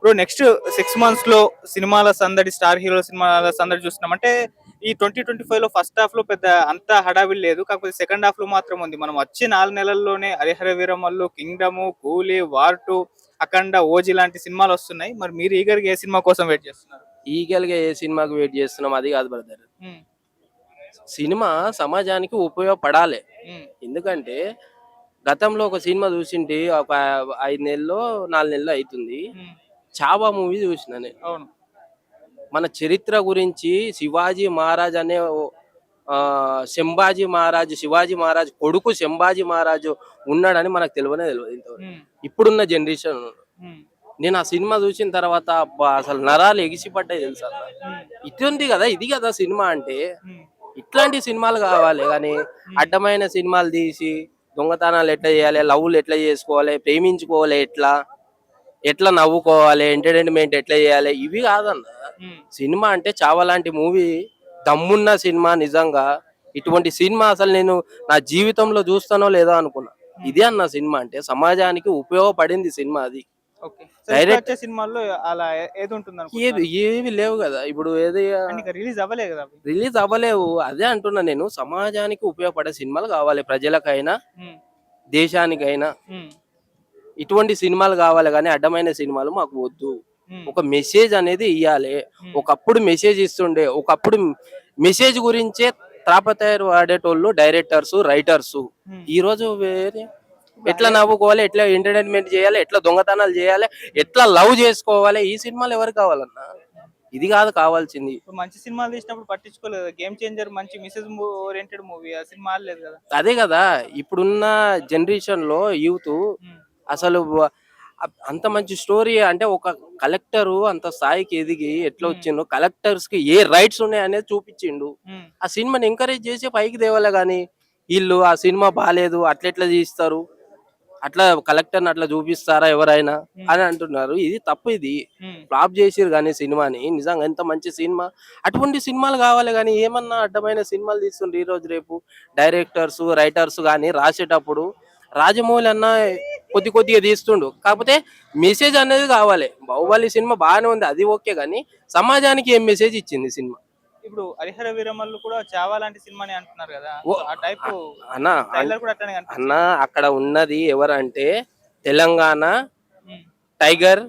ఇప్పుడు next 6 months లో సినిమాల సందడి, స్టార్ హీరో సినిమాల సందడి చూస్తున్నాం. అంటే ఈ 2025 లో ఫస్ట్ హాఫ్ లో పెద్ద అంత హడావిడి లేదు. కాకపోతే సెకండ్ హాఫ్ లో మాత్రం ఉంది. మనం వచ్చే 4 నెలల్లోనే 'హరిహర వీరమల్లు', 'కింగ్డమ్', 'కూలీ', 'వార్ 2', 'అఖండ', 'ఓజీ' లాంటి సినిమాలు వస్తున్నాయి. మరి మీరు ఈగర్‌గా ఏ సినిమా కోసం వెయిట్ చేస్తున్నారు? ఈగల్‌గా ఏ సినిమాకి వెయిట్ చేస్తున్నాం అది కాదు బ్రదర్. హ్మ్. సినిమా సమాజానికి ఉపయోగపడాలి. హ్మ్. ఎందుకంటే గతంలో ఒక సినిమా చూసింటి ఒక 5 నెల్లో, 4 నెల్లో అయితుంది. హ్మ్. 'చావా' మూవీ చూసిన నేను. అవును. మన చరిత్ర గురించి శివాజీ మహారాజ్ అనే శంభాజీ మహారాజ్, శివాజీ మహారాజ్ కొడుకు శంభాజీ మహారాజు ఉన్నాడని మనకు తెలవనే తెలవదు ఇంతవరకు. హ్మ్. ఇప్పుడున్న జనరేషన్ హ్మ్. నేను ఆ సినిమా చూసిన తర్వాత అబ్బా అసలు నరాలు ఎగిసిపడ్డాయి తెలుసా అన్న. హ్మ్. ఇటువంటి కదా ఇది కదా సినిమా అంటే. హ్మ్. ఇట్లాంటి సినిమాలు కావాలి కానీ హ్మ్. అడ్డమైన సినిమాలు తీసి దొంగతనాలు ఎట్లా చేయాలి, లవ్వులు ఎట్లా చేసుకోవాలి, ప్రేమించుకోవాలి ఎట్లా, ఎట్లా నవ్వుకోవాలి, ఎంటర్టైన్మెంట్ ఎట్లా చేయాలి, ఇవి కాదన్న. హ్మ్. సినిమా అంటే చావా లాంటి మూవీ దమ్మున్న సినిమా నిజంగా. ఇటువంటి సినిమా అసలు నేను నా జీవితంలో చూస్తానో లేదో అనుకున్నా. హ్మ్. ఇదే అన్న సినిమా అంటే సమాజానికి ఉపయోగపడింది సినిమా అది. ఓకే. సో ఇప్పుడు డైరెక్ట్ వచ్చే సినిమాల్లో అలా ఏది ఏవి ఉంటుందనుకుంటున్నారు? ఏవి లేవు కదా ఇప్పుడు. ఏది అండ్ ఇంకా రిలీజ్ అవ్వలే గదా అవి. రిలీజ్ అవ్వలేవు. అదే అంటున్నా నేను. సమాజానికి ఉపయోగపడే సినిమాలు కావాలి. ప్రజలకైనా, హ్మ్. దేశానికైనా హ్మ్. ఇటువంటి సినిమాలు కావాలి గానీ అడ్డమైన సినిమాలు మాకు వద్దు. హ్మ్. ఒక మెసేజ్ అనేది ఇయ్యాలి. హ్మ్. ఒకప్పుడు మెసేజ్ ఇస్తుండే. ఒకప్పుడు మెసేజ్ గురించే తాపత్రయ పడేటోళ్ళు డైరెక్టర్స్, రైటర్స్. హ్మ్. ఈరోజు వేరే ఇప్పుడు ఎట్లా నవ్వుకోవాలి, ఎట్లా ఎంటర్టైన్మెంట్ చేయాలి, ఎట్లా దొంగతనాలు చేయాలి, ఎట్లా లవ్ చేసుకోవాలి, ఈ సినిమాలు ఎవరికి కావాలన్నా? ఇది కాదు కావాల్సింది. ఇప్పుడు మంచి సినిమాలు తీసినప్పుడు పట్టించుకోలేదు. 'గేమ్ చేంజర్' మంచి మెసేజ్ ఓరియెంటెడ్ మూవీ. ఆ సినిమా ఆడలేదు గదా! అదే కదా ఇప్పుడున్న జనరేషన్ లో యూత్ హ్మ్. అసలు అంత మంచి స్టోరీ అంటే ఒక కలెక్టరు అంత స్థాయికి ఎదిగి ఎట్లా హ్మ్. వచ్చిండు, కలెక్టర్స్ కి ఏ రైట్స్ ఉన్నాయి అనేది చూపించిండు. హ్మ్. ఆ సినిమాని ఎంకరేజ్ చేసి పైకి తేవాలి గాని వీళ్ళు ఆ సినిమా బాగాలేదు అట్లెట్లా తీస్తారు, అట్లా కలెక్టర్ని అట్లా చూపిస్తారా ఎవరైనా హ్మ్. అని అంటున్నారు. ఇది తప్పు. ఇది హ్మ్. ఫ్లాప్ చేసిరు కానీ సినిమాని. నిజంగా ఎంత మంచి సినిమా. అటువంటి సినిమాలు కావాలి కానీ ఏమన్నా అడ్డమైన సినిమాలు తీస్తుండ్రు ఈ రోజు రేపు. డైరెక్టర్స్, రైటర్స్ కానీ రాసేటప్పుడు రాజమౌళి అన్న కొద్ది కొద్దిగా తీస్తుండు. కాకపోతే మెసేజ్ అనేది కావాలి. బాహుబలి సినిమా బాగానే ఉంది అది ఓకే కానీ సమాజానికి ఏం మెసేజ్ ఇచ్చింది సినిమా? ఇప్పుడు 'హరిహర వీరమల్లు' కూడా 'చావా' లాంటి సినిమానే అంటున్నారు గదా! ఓ సో ఆ టైపు అన్న ట్రైలర్ కూడా అట్లనే అన్న కనిపించింది. అక్కడ ఉన్నది ఎవరంటే తెలంగాణ హ్మ్. టైగర్,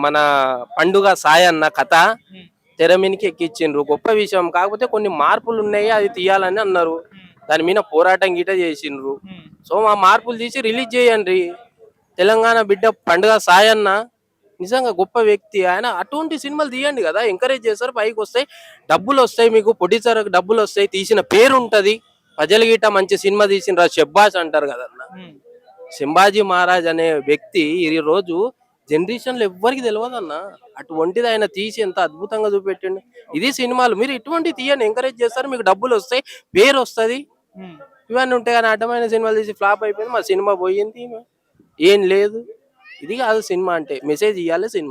మన పండుగ సాయి అన్న కథ హ్మ్. తెర మీదకి ఎక్కించిండ్రు. గొప్ప విషయం. కాకపోతే కొన్ని మార్పులు ఉన్నాయి అది తీయాలని అన్నారు. హ్మ్. దాని మీద పోరాటం గిట చేసిండ్రు. హ్మ్. సో ఆ మార్పులు తీసి రిలీజ్ చేయండి. తెలంగాణ బిడ్డ పండుగ సాయి అన్న నిజంగా గొప్ప వ్యక్తి ఆయన. అటువంటి సినిమాలు తీయండి కదా, ఎంకరేజ్ చేస్తారు, పైకి వస్తాయి, డబ్బులు వస్తాయి, మీకు ప్రొడ్యూసర్ డబ్బులు వస్తాయి, తీసిన పేరు ఉంటది. ప్రజలు గిట మంచి సినిమా తీసిన షెబ్బాస్ అంటారు కదన్న. హ్మ్. శంభాజీ మహారాజ్ అనే వ్యక్తి ఈ రోజు జనరేషన్ లో ఎవ్వరికి తెలియదన్న. అటువంటిది ఆయన తీసి ఎంత అద్భుతంగా చూపెట్టండి. ఇది ఓకే. సినిమాలు మీరు ఇటువంటి తీయండి, ఎంకరేజ్ చేస్తారు, మీకు డబ్బులు వస్తాయి, పేరు వస్తది. హ్మ్. ఇవన్నీ ఉంటాయి కానీ అడ్డమైన సినిమాలు తీసి ఫ్లాప్ అయిపోయింది, మా సినిమా పోయింది, ఏం లేదు. ఇది కాదు సినిమా అంటే. మెసేజ్ ఇవ్వాలి సినిమా.